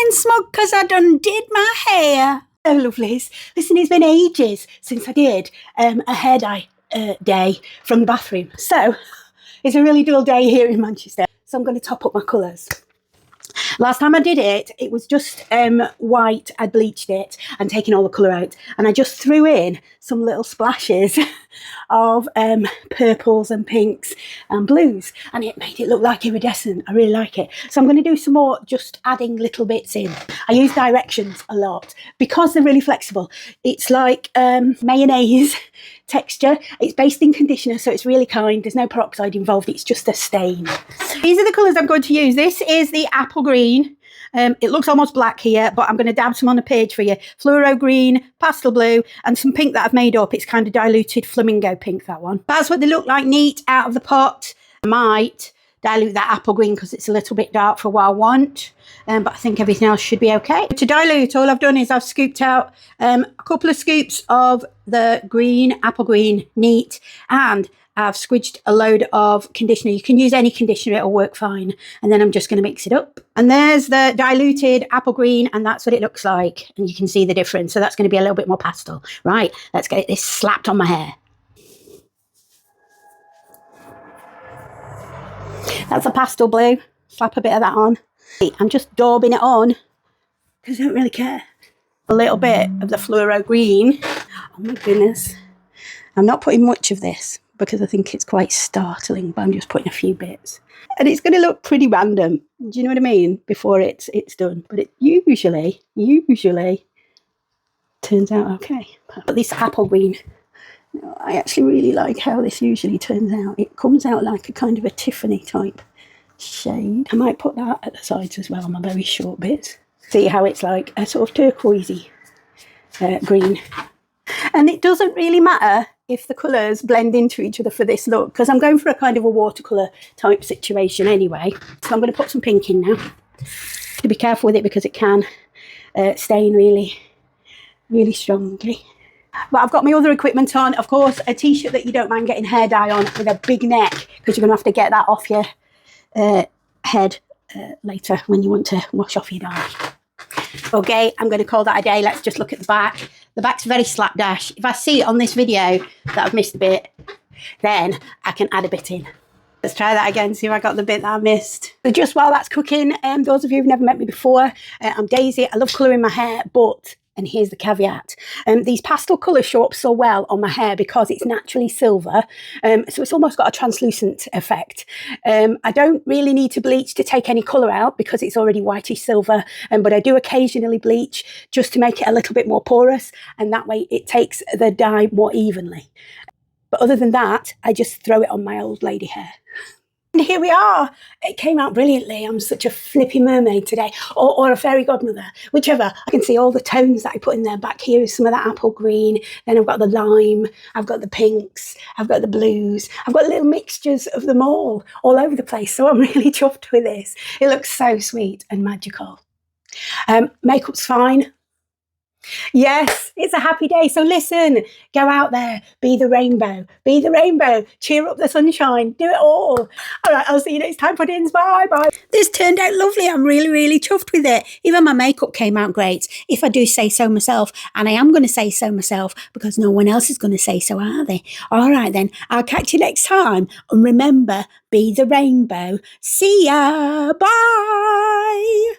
feeling smug because I done did my hair. Oh, lovelies. Listen, it's been ages since I did a hair dye day from the bathroom. So it's a really dull day here in Manchester. So I'm going to top up my colours. Last time I did it, it was just white. I bleached it and taken all the colour out. And I just threw in some little splashes of purples and pinks and blues. And it made it look like iridescent. I really like it. So I'm going to do some more, just adding little bits in. I use directions a lot because they're really flexible. It's like mayonnaise texture. It's based in conditioner, so it's really kind. There's no peroxide involved. It's just a stain. These are the colours I'm going to use. This is the apple green. It looks almost black here, but I'm going to dab some on the page for you. Fluoro green, pastel blue, and some pink that I've made up. It's kind of diluted flamingo pink, that one. That's what they look like neat out of the pot. I might dilute that apple green because it's a little bit dark for what I want. But I think everything else should be okay. To dilute, all I've done is I've scooped out a couple of scoops of the green, apple green, neat, and I've squidged a load of conditioner. You can use any conditioner, it'll work fine. And then I'm just going to mix it up. And there's the diluted apple green, and that's what it looks like. And you can see the difference. So that's going to be a little bit more pastel. Right, let's get this slapped on my hair. That's a pastel blue. Slap a bit of that on. I'm just daubing it on because I don't really care. A little bit of the fluoro green. Oh my goodness. I'm not putting much of this because I think it's quite startling, but I'm just putting a few bits. And it's going to look pretty random. Do you know what I mean? Before it's done. But it usually turns out okay. But this apple green, I actually really like how this usually turns out. It comes out like a kind of a Tiffany type shade. I might put that at the sides as well on my very short bits. See how it's like a sort of turquoisey green. And it doesn't really matter if the colours blend into each other for this look, because I'm going for a kind of a watercolour type situation anyway. So I'm going to put some pink in now. To be careful with it because it can stain really, really strongly. But I've got my other equipment on. Of course, a t-shirt that you don't mind getting hair dye on with a big neck, because you're going to have to get that off your head later when you want to wash off your dye. Okay, I'm going to call that a day. Let's just look at the back. The back's very slapdash. If I see on this video that I've missed a bit, then I can add a bit in. Let's try that again, see if I got the bit that I missed. So just while that's cooking, those of you who've never met me before, I'm Daisy. I love colouring my hair, but, and here's the caveat, these pastel colours show up so well on my hair because it's naturally silver, so it's almost got a translucent effect. I don't really need to bleach to take any colour out because it's already whitish silver, but I do occasionally bleach just to make it a little bit more porous, and that way it takes the dye more evenly. But other than that, I just throw it on my old lady hair. And here we are. It came out brilliantly. I'm such a flippy mermaid today, or a fairy godmother, whichever. I can see all the tones that I put in there. Back here is some of that apple green. Then I've got the lime. I've got the pinks. I've got the blues. I've got little mixtures of them all over the place. So I'm really chuffed with this. It looks so sweet and magical. Makeup's fine. Yes, it's a happy day. So listen, go out there, be the rainbow, cheer up the sunshine, do it all. All right, I'll see you next time, puddings. Bye, bye. This turned out lovely. I'm really, really chuffed with it. Even my makeup came out great, if I do say so myself. And I am going to say so myself because no one else is going to say so, are they? All right, then, I'll catch you next time. And remember, be the rainbow. See ya. Bye.